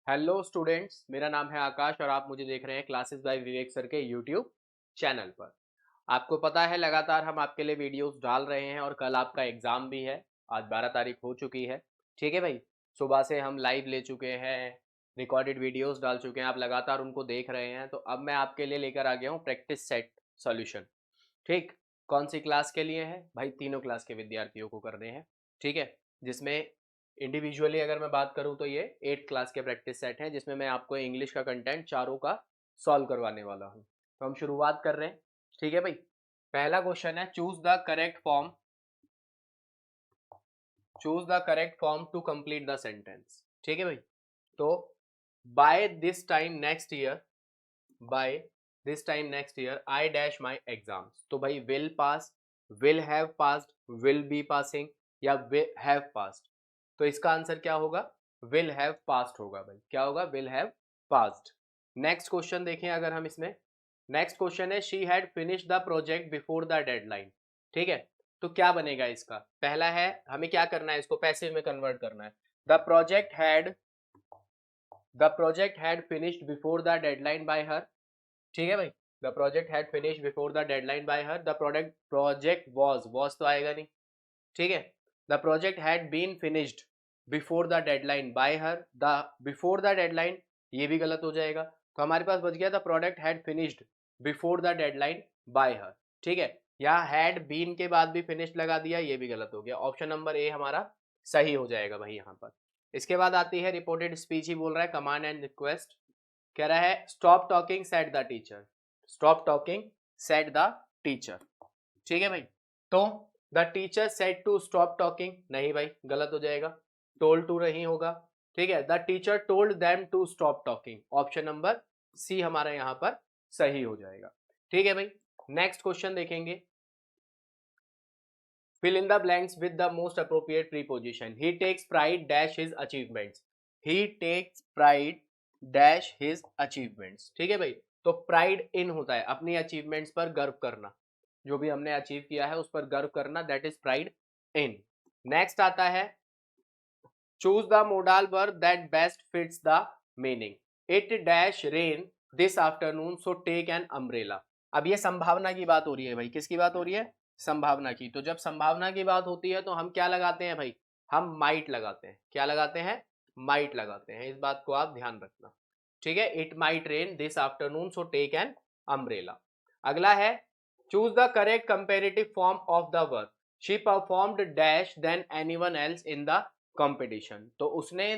Hello students, मेरा नाम है आकाश और आप मुझे देख रहे हैं क्लासेस बाय विवेक सर के यूट्यूब चैनल पर। आपको पता है लगातार हम आपके लिए वीडियोस डाल रहे हैं और कल आपका एग्ज़ाम भी है। आज 12 तारीख हो चुकी है। ठीक है भाई, सुबह से हम लाइव ले चुके हैं, रिकॉर्डेड वीडियोस डाल चुके हैं, आप लगातार उनको देख रहे हैं। तो अब मैं आपके लिए लेकर आ गया हूँ प्रैक्टिस सेट सॉल्यूशन। ठीक, कौन सी क्लास के लिए है भाई? तीनों क्लास के विद्यार्थियों को करने हैं। ठीक है, जिसमें इंडिविजुअली अगर मैं बात करूं तो ये 8 क्लास के प्रैक्टिस सेट हैं, जिसमें मैं आपको इंग्लिश का कंटेंट चारों का सॉल्व करवाने वाला हूं। तो हम शुरुआत कर रहे हैं। ठीक है भाई, पहला क्वेश्चन है choose the correct form to complete the sentence. ठीक है भाई, तो by this time next year by this time next year I dash my exams. तो भाई will pass, will have passed, will be passing या will have passed. तो इसका answer क्या होगा? विल हैव पास्ड होगा भाई। क्या होगा? Will have passed. Next question देखें अगर हम इसमें, नेक्स्ट क्वेश्चन है she had finish the project before the deadline. ठीक है, तो क्या बनेगा इसका? पहला है, हमें क्या करना है, इसको पैसिव में कन्वर्ट करना है। The project had finished before the deadline by her. ठीक है भाई, the project had finish before the deadline by her. The project was तो आएगा नहीं। ठीक है, the project had been finished before the deadline by her. The before the deadline ये भी गलत हो जाएगा। तो हमारे पास बच गया the product had finished before the deadline by her. ठीक है, यहाँ हैड बीन के बाद भी फिनिश्ड लगा दिया, ये भी गलत हो गया। ऑप्शन नंबर ए हमारा सही हो जाएगा भाई यहाँ पर। इसके बाद आती है रिपोर्टेड स्पीच, ही बोल रहा है कमांड एंड रिक्वेस्ट। कह रहा है stop talking said the teacher. Stop talking said the teacher. ठीक है भाई, तो the teacher said to stop talking, नहीं भाई गलत हो जाएगा, टोल्ड टू नहीं होगा। ठीक है, the teacher told them to stop talking. Option number C हमारा यहां पर सही हो जाएगा। ठीक है भाई, नेक्स्ट क्वेश्चन देखेंगे। fill in the blanks with the most appropriate preposition. He takes pride dash his achievements. He takes pride dash his achievements. ठीक है भाई, तो प्राइड इन होता है अपनी अचीवमेंट्स पर गर्व करना, जो भी हमने अचीव किया है उस पर गर्व करना, that is pride in. Next आता है choose the modal verb that best fits the meaning. It dash rain this afternoon so take an umbrella. अब ये संभावना की बात हो रही है भाई, किसकी बात हो रही है? संभावना की। तो जब संभावना की बात होती है तो हम क्या लगाते हैं भाई? हम माइट लगाते हैं। क्या लगाते हैं? माइट लगाते हैं। इस बात को आप ध्यान रखना। ठीक है, it might rain this afternoon so take an umbrella. अगला है choose the correct comparative form of the verb. She performed dash than anyone else in the competition. तो उसने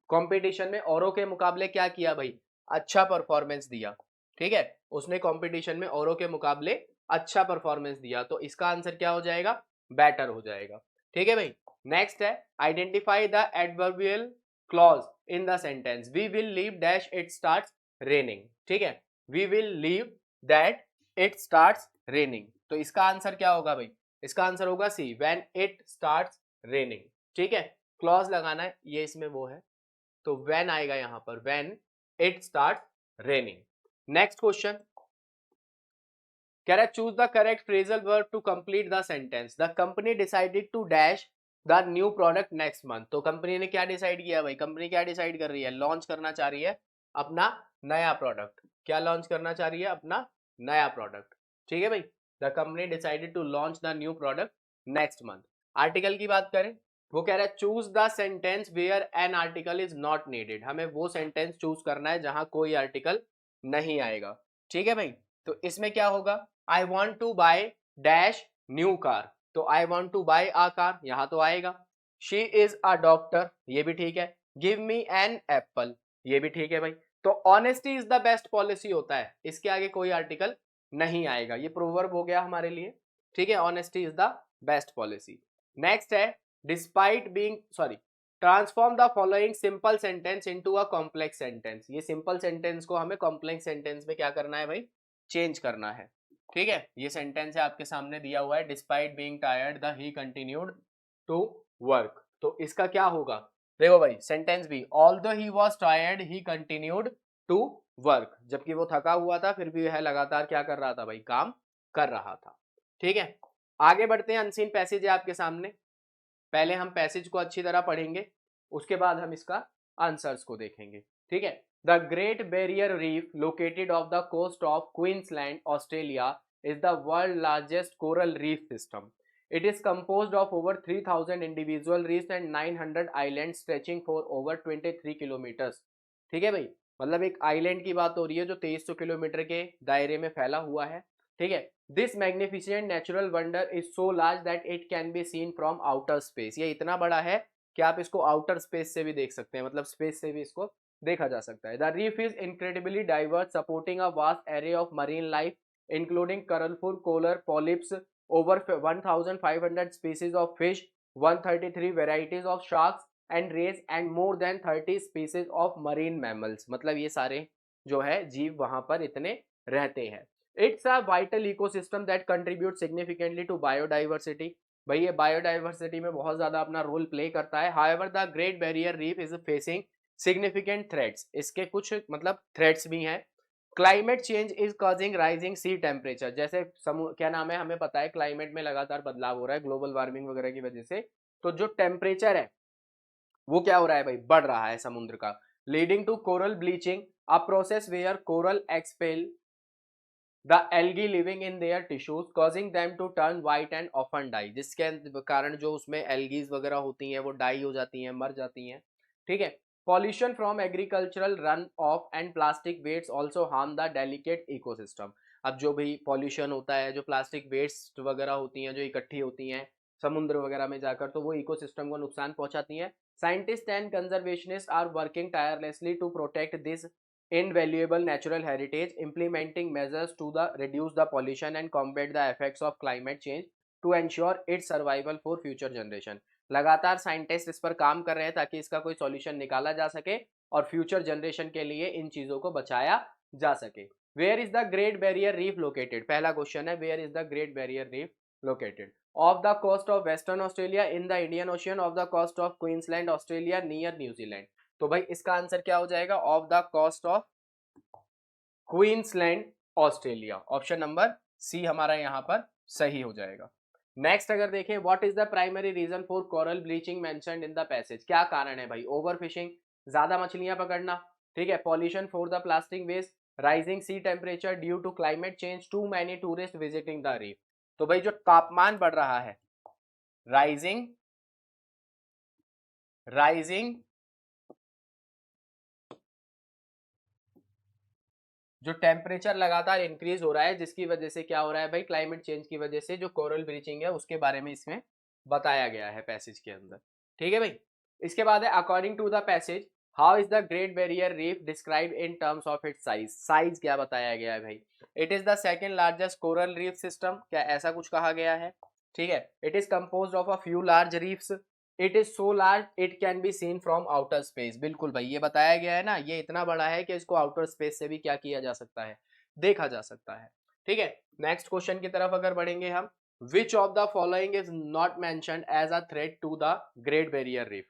कंपटीशन में औरों के मुकाबले क्या किया भाई? अच्छा परफॉर्मेंस दिया। ठीक है, उसने कंपटीशन में औरों के मुकाबले अच्छा परफॉर्मेंस दिया, तो इसका आंसर क्या हो जाएगा? बेटर हो जाएगा। ठीक है भाई, नेक्स्ट है identify the adverbial clause in the sentence. We will leave dash it starts raining. ठीक है, we will leave that it starts raining. तो इसका आंसर क्या होगा भाई? इसका आंसर होगा C, when it starts raining. ठीक है, क्लॉज लगाना है, ये इसमें वो है, तो व्हेन आएगा यहां पर, when it starts raining. Next question कह रहा है choose the correct phrasal verb to complete the sentence. The company decided to dash the new product next month. तो कंपनी ने क्या डिसाइड किया भाई? कंपनी क्या डिसाइड कर रही है? लॉन्च करना चाह रही है अपना नया प्रोडक्ट। क्या लॉन्च करना चाह रही है? अपना नया प्रोडक्ट। ठीक है भाई, the company decided to launch the new product next month. Article की बात करें, वो कह रहा है choose the sentence where an article is not needed. हमें वो सेंटेंस चूज करना है जहां कोई आर्टिकल नहीं आएगा। ठीक है भाई, तो इसमें क्या होगा? I want to buy dash new car. तो I want to buy a car यहां तो आएगा। शी इज अ डॉक्टर, ये भी ठीक है। गिव मी एन एप्पल, ये भी ठीक है भाई। तो honesty is the best policy होता है, इसके आगे कोई आर्टिकल नहीं आएगा। ये प्रोवर्ब हो गया हमारे लिए। ठीक है, honesty is the best policy. Next है despite being sorry transform the following simple sentence into a complex sentence. ये सिंपल सेंटेंस को हमें कॉम्प्लेक्स सेंटेंस में क्या करना है भाई? चेंज करना है। ठीक है, ये सेंटेंस है आपके सामने दिया हुआ है, despite being tired the he continued to work. तो इसका क्या होगा? देखो भाई, सेंटेंस भी although he was tired he continued to work. जबकि वो थका हुआ था फिर भी वह लगातार क्या कर रहा था भाई? काम कर रहा था। ठीक है, आगे बढ़ते हैं। अनसीन पैसेज है आपके सामने, पहले हम पैसेज को अच्छी तरह पढ़ेंगे, उसके बाद हम इसका आंसर्स को देखेंगे। ठीक है। The Great Barrier Reef located off the coast of Queensland Australia is the world largest coral reef system. It is composed of over 3,000 individual reefs and 900 islands stretching for over 23 kilometers. ठीक है भाई, मतलब एक island की बात हो रही है जो 2300 किलोमीटर के दायरे में फैला हुआ है. ठीक है. This magnificent natural wonder is so large that it can be seen from outer space. ये इतना बड़ा है कि आप इसको आउटर स्पेस से भी देख सकते हैं, मतलब स्पेस से भी इसको देखा जा सकता है. The reef is incredibly diverse, supporting a vast array of marine life including colourful coral polyps, over 1,500 species of fish, 133 varieties of sharks and rays and more than 30 species of marine mammals. मतलब ये सारे जो है जीव वहां पर इतने रहते हैं. It's a vital ecosystem that contributes significantly to biodiversity. भाई ये बायोडाइवर्सिटी में बहुत ज्यादा अपना रोल प्ले करता है. However, the Great Barrier Reef is facing significant threats. इसके कुछ मतलब थ्रेट्स भी हैं. Climate change is causing rising sea temperature. जैसे क्या नाम है, हमें पता है क्लाइमेट में लगातार बदलाव हो रहा है ग्लोबल वार्मिंग वगैरह की वजह से. तो जो टेम्परेचर है वो क्या हो रहा है भाई, बढ़ रहा है समुद्र का. Leading to coral bleaching, a process where coral expel the algae living in their tissues causing them to turn white and often die. जिसके कारण जो उसमें एल्गीज वगैरह होती हैं वो डाई हो जाती हैं, मर जाती हैं. ठीक है. Pollution from agricultural runoff and plastic waste also harm the delicate ecosystem. अब जो भी पॉल्यूशन होता है, जो प्लास्टिक वेस्ट वगैरह होती हैं जो इकट्ठी होती हैं समुद्र वगैरह में जाकर, तो वो इकोसिस्टम को नुकसान पहुंचाती हैं. Scientist and conservationist are working tirelessly to protect this invaluable natural heritage, implementing measures to reduce the pollution and combat the effects of climate change to ensure its survival for future generation. लगातार scientist इस पर काम कर रहे हैं ताकि इसका कोई सॉल्यूशन निकाला जा सके और फ्यूचर जनरेशन के लिए इन चीजों को बचाया जा सके. Where is the Great Barrier Reef located. पहला क्वेश्चन है, where is the Great Barrier Reef located. Off the coast of Western Australia, in the Indian Ocean, off the coast of Queensland Australia, near New Zealand. तो भाई इसका answer क्या हो जाएगा, off the coast of Queensland Australia. Option number C हमारा यहाँ पर सही हो जाएगा. नेक्स्ट अगर देखें, what is the primary reason for coral bleaching mentioned in the passage. क्या कारण है भाई, ओवर फिशिंग, ज्यादा मछलियां पकड़ना. ठीक है. Pollution for the plastic waste, rising sea temperature due to climate change, too many tourist visiting the reef. तो भाई जो तापमान बढ़ रहा है, राइजिंग जो टेम्परेचर लगातार इंक्रीज हो रहा है, जिसकी वजह से क्या हो रहा है भाई, क्लाइमेट चेंज की वजह से जो कोरल ब्लीचिंग है उसके बारे में इसमें बताया गया है पैसेज के अंदर. ठीक है भाई. इसके बाद है, according to the passage how is the Great Barrier Reef describe in terms of its size. Size क्या बताया गया है भाई, it is the second largest coral reef system. क्या ऐसा कुछ कहा गया है. ठीक है. It is composed of a few large reefs. It is so large it can be seen from outer space. बिल्कुल भाई, ये बताया गया है ना, ये इतना बड़ा है कि इसको आउटर स्पेस से भी क्या किया जा सकता है, देखा जा सकता है. ठीक है. नेक्स्ट क्वेश्चन की तरफ अगर बढ़ेंगे हम, which of the following is not mentioned as a threat to the Great Barrier Reef.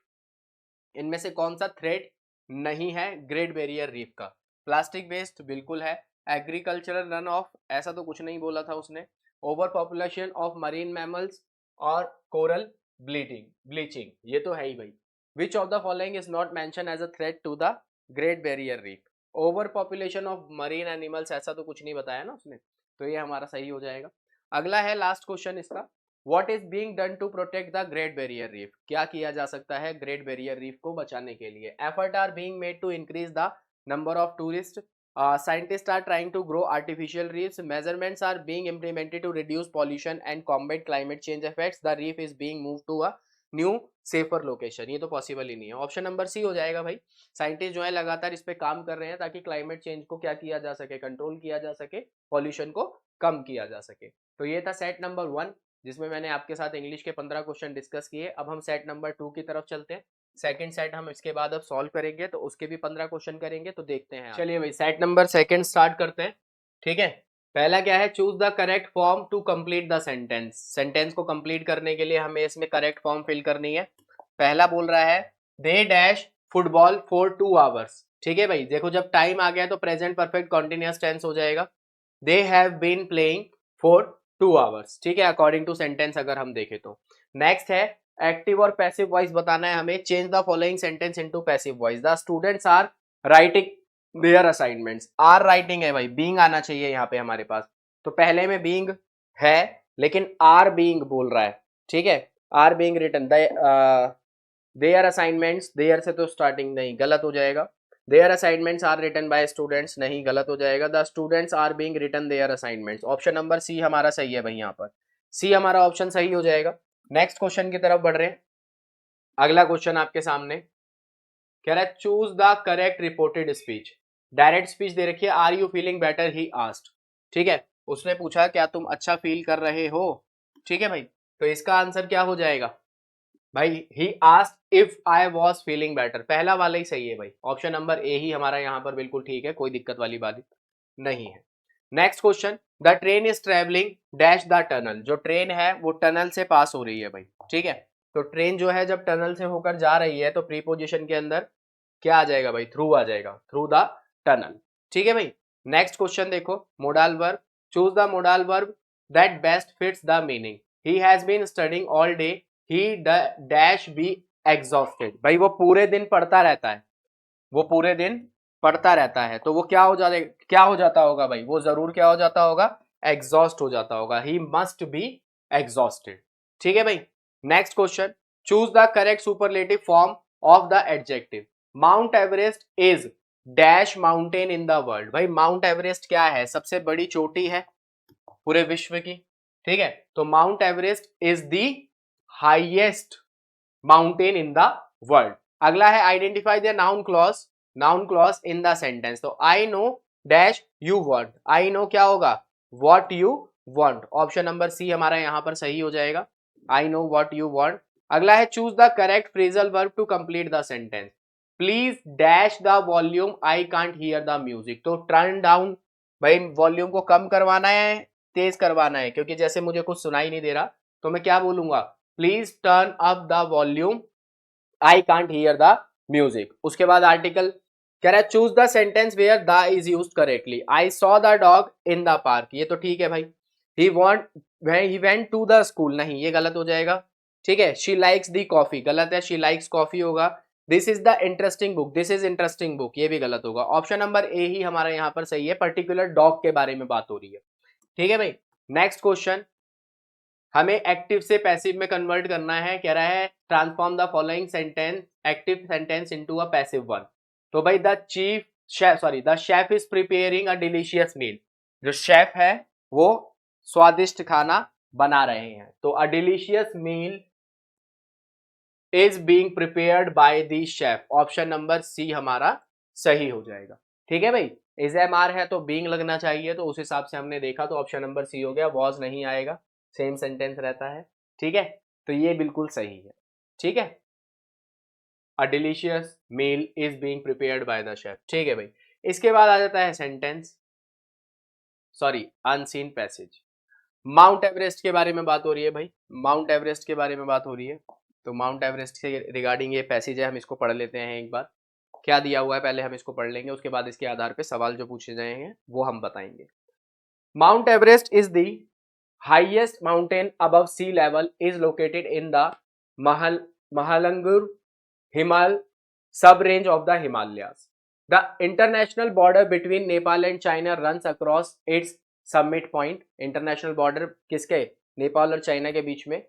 इनमें से कौन सा थ्रेट नहीं है ग्रेट बैरियर रीफ का. प्लास्टिक वेस्ट बिल्कुल है, एग्रीकल्चरल रन ऑफ ऐसा तो कुछ नहीं बोला था उसने, over population of marine mammals और कोरल ब्लीचिंग ये तो है ही भाई. Which of the following is not mention as a threat to the Great Barrier Reef. Over population of marine animals ऐसा तो कुछ नहीं बताया ना उसने, तो ये हमारा सही हो जाएगा. अगला है लास्ट क्वेश्चन इसका, what is being done to protect the Great Barrier Reef. क्या किया जा सकता है ग्रेट बैरियर रीफ को बचाने के लिए. Effort are being made to increase the number of tourist. Scientists are trying to grow artificial reefs. Measurements are being implemented to reduce pollution and combat climate change effects. The reef is being moved to a new safer location. ये तो possible ही नहीं है. Option number सी हो जाएगा भाई. Scientist जो है लगातार इस पे काम कर रहे हैं ताकि क्लाइमेट चेंज को क्या किया जा सके, कंट्रोल किया जा सके, पॉल्यूशन को कम किया जा सके. तो ये था सेट नंबर 1 जिसमें मैंने आपके साथ इंग्लिश के 15 क्वेश्चन डिस्कस किए. अब हम सेट नंबर 2 की तरफ चलते हैं. सेकंड सेट हम इसके बाद अब सॉल्व करेंगे, तो उसके भी 15 क्वेश्चन करेंगे. तो देखते हैं. चलिए भाई सेट नंबर सेकंड स्टार्ट करते हैं. ठीक है. पहला क्या है, choose the correct form to complete the sentence. Sentence को कंप्लीट करने के लिए हमें इसमें करेक्ट फॉर्म फिल करनी है. पहला बोल रहा है they dash football for 2 hours. ठीक है भाई, देखो जब टाइम आ गया तो प्रेजेंट परफेक्ट कॉन्टिन्यूअस टेंस हो जाएगा. They have been playing for 2 hours. ठीक है, अकॉर्डिंग टू सेंटेंस अगर हम देखें तो. नेक्स्ट है एक्टिव और पैसिव वॉइस बताना है हमें. Change the following sentence into passive voice. The students are writing their assignments, are writing है भाई, बीइंग आना चाहिए यहाँ पे हमारे पास, तो पहले में बीइंग है लेकिन आर बीइंग बोल रहा है, ठीक है, are being written, their assignments, their से तो स्टार्टिंग नहीं, गलत हो जाएगा, their assignments are written by students, नहीं गलत हो जाएगा, the students are being written their assignments, option number C हमारा सही है भाई, यहाँ पर सी हमारा ऑप्शन सही हो जाएगा। नेक्स्ट क्वेश्चन की तरफ बढ़ रहे हैं, अगला क्वेश्चन आपके सामने कह रहा है choose the correct reported speech, direct speech दे रखी है, are you feeling better he asked, ठीक है, उसने पूछा क्या तुम अच्छा फील कर रहे हो, ठीक है भाई, तो इसका आंसर क्या हो जाएगा भाई, he asked if I was feeling better, पहला वाला ही सही है भाई, ऑप्शन नंबर ए ही हमारा यहाँ पर बिल्कुल ठीक है, कोई दिक्कत वाली बात नहीं है। Next question, the train is travelling dash the tunnel, जो ट्रेन है वो टनल से पास हो रही है भाई, ठीक है, तो ट्रेन जो है जब टनल से होकर जा रही है तो प्रीपोजिशन के अंदर क्या आ जाएगा भाई, थ्रू आ जाएगा, थ्रू द टनल, ठीक है भाई। नेक्स्ट क्वेश्चन देखो, modal verb, choose the modal verb that best fits the meaning, he has been studying all day, he dash be exhausted, भाई वो पूरे दिन पढ़ता रहता है, वो पूरे दिन पढ़ता रहता है, तो वो क्या हो जाता होगा भाई, वो जरूर क्या हो जाता होगा, एग्जॉस्ट हो जाता होगा, ही मस्ट बी एग्जॉस्टेड, ठीक है भाई। Next question, choose the correct superlative form of the adjective, mount Everest is dash mountain in the world, भाई माउंट एवरेस्ट क्या है, सबसे बड़ी चोटी है पूरे विश्व की, ठीक है, तो Mount Everest is the highest mountain in the world. अगला है identify the noun clause in the sentence, तो I know dash you want, I know क्या होगा, what you want, option number C हमारा यहां पर सही हो जाएगा, I know what you want. अगला है choose the correct phrasal verb to complete the sentence, please dash the volume I can't hear the music, तो टर्न डाउन, भाई वॉल्यूम को कम करवाना है तेज करवाना है, क्योंकि जैसे मुझे कुछ सुनाई नहीं दे रहा तो मैं क्या बोलूंगा, please turn up the volume I can't hear the music. उसके बाद आर्टिकल कह रहा है choose the sentence where the is used correctly, I saw the dog in the park, ये तो ठीक है भाई, he went to the school, नहीं ये गलत हो जाएगा, ठीक है, शी लाइक्स द कॉफी, गलत है, शी लाइक्स कॉफी होगा, this is the interesting book, this is interesting book, ये भी गलत होगा, ऑप्शन नंबर ए ही हमारा यहाँ पर सही है, पर्टिकुलर डॉग के बारे में बात हो रही है, ठीक है भाई। नेक्स्ट क्वेश्चन, हमें एक्टिव से पैसिव में कन्वर्ट करना है, कह रहा है transform the following sentence active sentence into a passive one, तो भाई the chef is preparing a delicious meal, जो शेफ है वो स्वादिष्ट खाना बना रहे हैं, तो a delicious meal is being prepared by the chef, option number C हमारा सही हो जाएगा, ठीक है भाई। इज एम आर है तो बीइंग लगना चाहिए, तो उस हिसाब से हमने देखा तो ऑप्शन नंबर सी हो गया, वॉज नहीं आएगा, सेम सेंटेंस रहता है, ठीक है, तो ये बिल्कुल सही है, ठीक है, a delicious meal is being prepared by the chef, ठीक है भाई। इसके बाद आ जाता है sentence, sorry unseen passage, Mount Everest के बारे में बात हो रही है भाई, माउंट एवरेस्ट के बारे में बात हो रही है, तो माउंट एवरेस्ट से रिगार्डिंग ये पैसेज है, हम इसको पढ़ लेते हैं एक बार, क्या दिया हुआ है पहले हम इसको पढ़ लेंगे, उसके बाद इसके आधार पे सवाल जो पूछे जाएंगे वो हम बताएंगे। Mount Everest is the highest mountain above sea level is located in the Mahalangur Himal sub-range of the Himalayas. The international border between Nepal and China runs across its summit point. International border किसके, नेपाल और China के बीच में,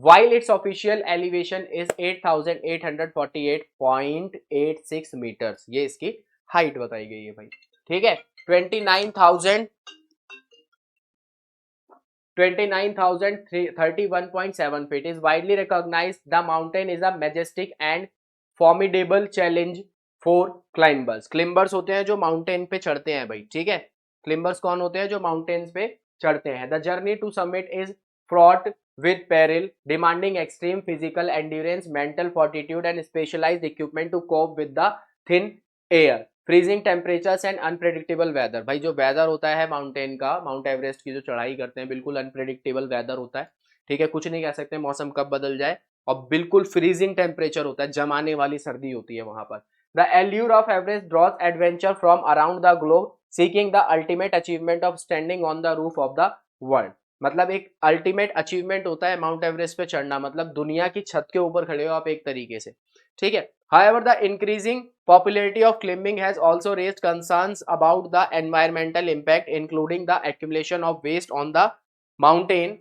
while its official elevation is 8,848.86 meters, ये इसकी height बताई गई है भाई, ठीक है, 29,031.7 feet is widely recognized. The mountain is a majestic and formidable challenge for climbers. Climbers होते हैं जो माउंटेन पे चढ़ते हैं भाई, ठीक है, climbers कौन होते हैं जो माउंटेन्स पे चढ़ते हैं। The journey to summit is fraught with peril, demanding extreme physical endurance, mental fortitude and specialized equipment to cope with the thin air, freezing temperatures and unpredictable weather, भाई जो वेदर होता है माउंटेन का, mount Everest की जो चढ़ाई करते हैं बिल्कुल अनप्रेडिक्टेबल वेदर होता है, ठीक है, कुछ नहीं कह सकते मौसम कब बदल जाए, और बिल्कुल फ्रीजिंग टेम्परेचर होता है, जमाने वाली सर्दी होती है वहां पर। The allure of Everest draws adventure from around the globe seeking the ultimate achievement of standing on the roof of the world, मतलब एक अल्टीमेट अचीवमेंट होता है माउंट एवरेस्ट पे चढ़ना, मतलब दुनिया की छत के ऊपर खड़े हो आप एक तरीके से, ठीक है, However, the increasing popularity of climbing has also raised concerns about the environmental impact, including the accumulation of waste on the mountain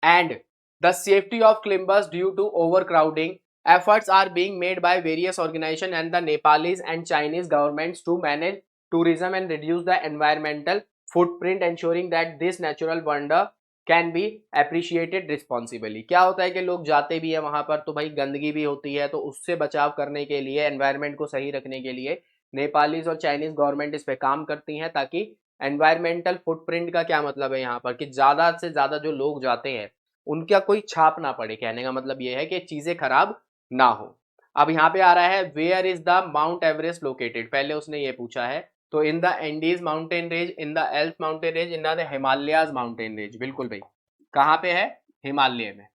and the safety of climbers due to overcrowding. Efforts are being made by various organizations and the Nepalese and Chinese governments to manage tourism and reduce the environmental footprint, ensuring that this natural wonder can be appreciated responsibly. क्या होता है कि लोग जाते भी है वहां पर तो भाई गंदगी भी होती है, तो उससे बचाव करने के लिए, एनवायरनमेंट को सही रखने के लिए नेपालीज और चाइनीज गवर्नमेंट इस पे काम करती हैं, ताकि एनवायरमेंटल फुटप्रिंट का क्या मतलब है यहाँ पर कि ज्यादा से ज्यादा जो लोग जाते हैं उनका कोई छाप ना पड़े। कहने का मतलब ये है कि चीजें खराब ना हो। अब यहाँ पे आ रहा है where is the Mount Everest located, पहले उसने ये पूछा है, तो in the Andes mountain range, in the Alp mountain range, in the Himalayas mountain range. बिल्कुल भाई, कहाँ पे है? हिमालय में।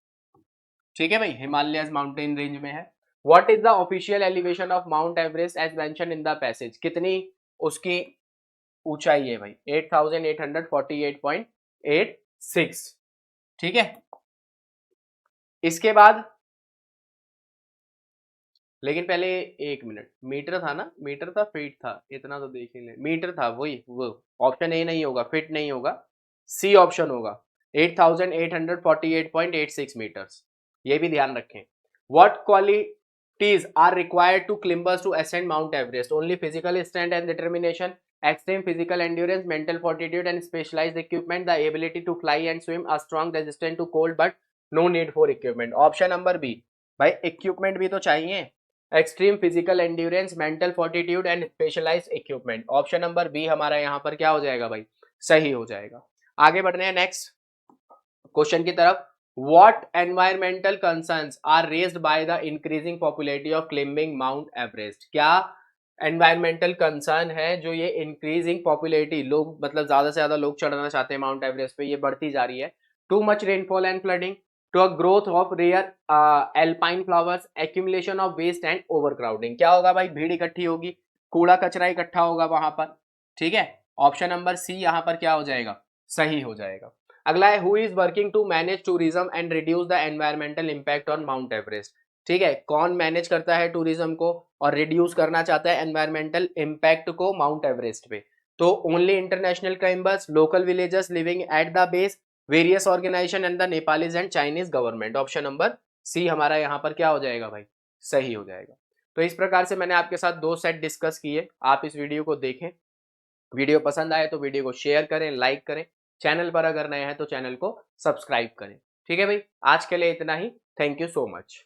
ठीक है भाई, हिमालयाज माउंटेन रेंज में है। What is the official elevation of Mount Everest as mention in the passage, कितनी उसकी ऊंचाई है भाई? 8848.86। ठीक है, इसके बाद लेकिन पहले एक मिनट, मीटर था ना? मीटर था फीट था? इतना तो देख ही ले, मीटर था, वही वो। ऑप्शन ए नहीं होगा, फिट नहीं होगा, सी ऑप्शन होगा। 8848.86 मीटर्स, ये भी ध्यान रखें। What qualities are required to climbers to ascend mount Everest? Only physical strength and determination, extreme physical endurance, mental fortitude and specialized equipment, the ability to fly and swim, a strong resistance to cold but no need for equipment। Option number B भाई, equipment भी तो चाहिए। Extreme physical endurance, mental fortitude and specialized equipment. Option number B हमारा यहाँ पर क्या हो जाएगा भाई? सही हो जाएगा। आगे बढ़ रहे हैं नेक्स्ट क्वेश्चन की तरफ। What environmental concerns are raised by the increasing popularity of climbing Mount Everest? क्या एनवायरमेंटल कंसर्न है जो ये इंक्रीजिंग पॉपुलैरिटी, लोग मतलब ज्यादा से ज्यादा लोग चढ़ना चाहते हैं माउंट एवरेस्ट पे, ये बढ़ती जा रही है। Too much rainfall and flooding, to a growth of rare alpine flowers, accumulation of waste and overcrowding. क्या होगा भाई? भीड़ इकट्ठी होगी, कूड़ा कचरा इकट्ठा होगा वहां पर। ठीक है, ऑप्शन नंबर सी यहाँ पर क्या हो जाएगा? सही हो जाएगा। अगला है who is working to manage tourism and reduce the environmental impact on Mount Everest. ठीक है, कौन मैनेज करता है टूरिज्म को और रिड्यूस करना चाहता है एनवायरमेंटल इम्पैक्ट को माउंट एवरेस्ट पे? तो only international climbers, local villagers living at the base, various organization and the Nepalese and Chinese government. Option number C हमारा यहाँ पर क्या हो जाएगा भाई? सही हो जाएगा। तो इस प्रकार से मैंने आपके साथ दो सेट डिस्कस किए, आप इस वीडियो को देखें। वीडियो पसंद आए तो वीडियो को शेयर करें, लाइक करें, चैनल पर अगर नए हैं तो चैनल को सब्सक्राइब करें। ठीक है भाई, आज के लिए इतना ही। Thank you so much.